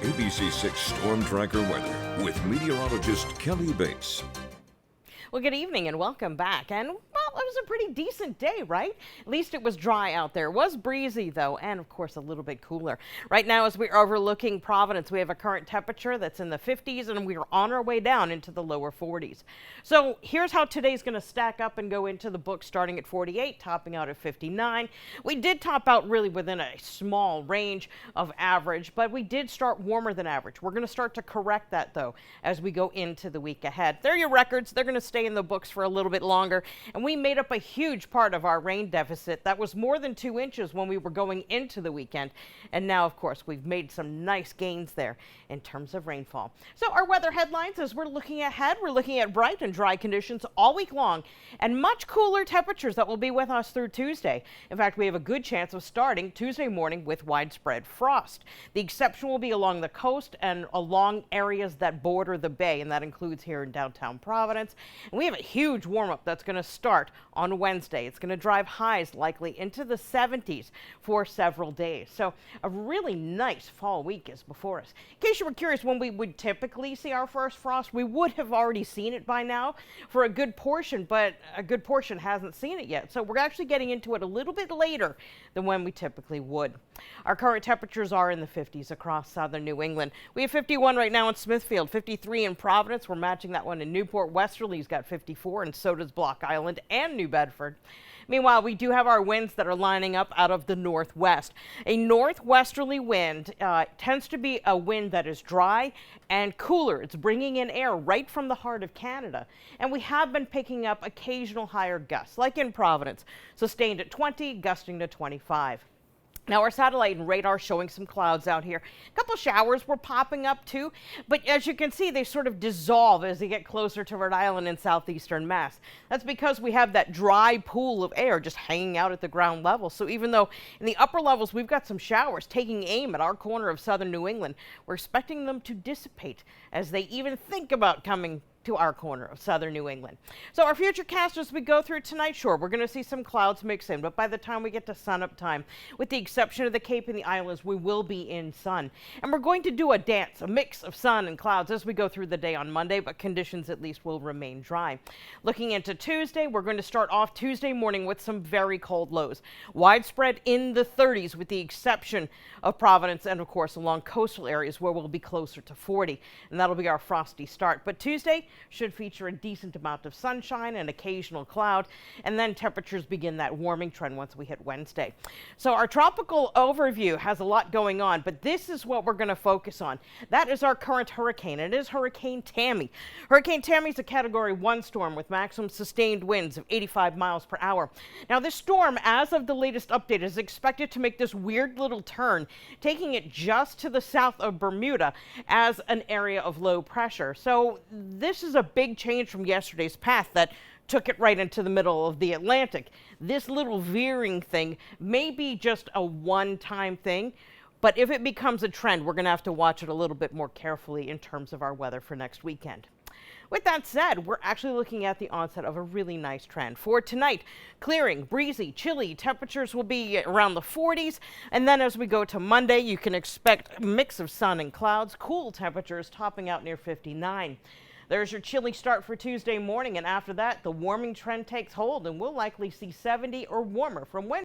ABC6 Storm Tracker weather with meteorologist Kelly Bates. Well, good evening and welcome back. And well, it was a pretty decent day, right? At least it was dry out there. It was breezy though, and of course a little bit cooler. Right now as we're overlooking Providence, we have a current temperature that's in the 50s and we're on our way down into the lower 40s. So here's how today's going to stack up and go into the book, starting at 48, topping out at 59. We did top out really within a small range of average, but we did start warmer than average. We're going to start to correct that though as we go into the week ahead. They're your records. They're going to stay in the books for a little bit longer, and we made up a huge part of our rain deficit. That was more than 2 inches when we were going into the weekend, and now of course we've made some nice gains there in terms of rainfall. So our weather headlines, as we're looking ahead, we're looking at bright and dry conditions all week long and much cooler temperatures that will be with us through Tuesday. In fact, we have a good chance of starting Tuesday morning with widespread frost. The exception will be along the coast and along areas that border the bay, and that includes here in downtown Providence. And we have a huge warm-up that's going to start on Wednesday. It's going to drive highs likely into the 70s for several days. So a really nice fall week is before us. In case you were curious when we would typically see our first frost, we would have already seen it by now for a good portion, but a good portion hasn't seen it yet. So we're actually getting into it a little bit later than when we typically would. Our current temperatures are in the 50s across southern New England. We have 51 right now in Smithfield, 53 in Providence. We're matching that one in Newport. Westerly's got 54, and so does Block Island and New Bedford. Meanwhile, we do have our winds that are lining up out of the northwest. A northwesterly wind tends to be a wind that is dry and cooler. It's bringing in air right from the heart of Canada. And we have been picking up occasional higher gusts, like in Providence, sustained at 20, gusting to 25. Now our satellite and radar showing some clouds out here. A couple showers were popping up too, but as you can see, they sort of dissolve as they get closer to Rhode Island and southeastern Mass. That's because we have that dry pool of air just hanging out at the ground level. So even though in the upper levels we've got some showers taking aim at our corner of southern New England, we're expecting them to dissipate as they even think about coming to our corner of southern New England. So our future cast as we go through tonight, sure, we're going to see some clouds mix in, but by the time we get to sunup time, with the exception of the Cape and the Islands, we will be in sun. And we're going to do a dance, a mix of sun and clouds as we go through the day on Monday, but conditions at least will remain dry. Looking into Tuesday, we're going to start off Tuesday morning with some very cold lows. Widespread in the 30s with the exception of Providence and of course along coastal areas where we'll be closer to 40. And that'll be our frosty start. But Tuesday should feature a decent amount of sunshine and occasional cloud, and then temperatures begin that warming trend once we hit Wednesday. So our tropical overview has a lot going on, but this is what we're going to focus on. That is our current hurricane. It is Hurricane Tammy. Hurricane Tammy is a Category 1 storm with maximum sustained winds of 85 miles per hour. Now this storm, as of the latest update, is expected to make this weird little turn, taking it just to the south of Bermuda as an area of low pressure. So this is a big change from yesterday's path that took it right into the middle of the Atlantic. This little veering thing may be just a one-time thing, but if it becomes a trend, we're going to have to watch it a little bit more carefully in terms of our weather for next weekend. With that said, we're actually looking at the onset of a really nice trend. For tonight, clearing, breezy, chilly, temperatures will be around the 40s. And then as we go to Monday, you can expect a mix of sun and clouds, cool temperatures topping out near 59. There's your chilly start for Tuesday morning, and after that, the warming trend takes hold, and we'll likely see 70 or warmer from Wednesday.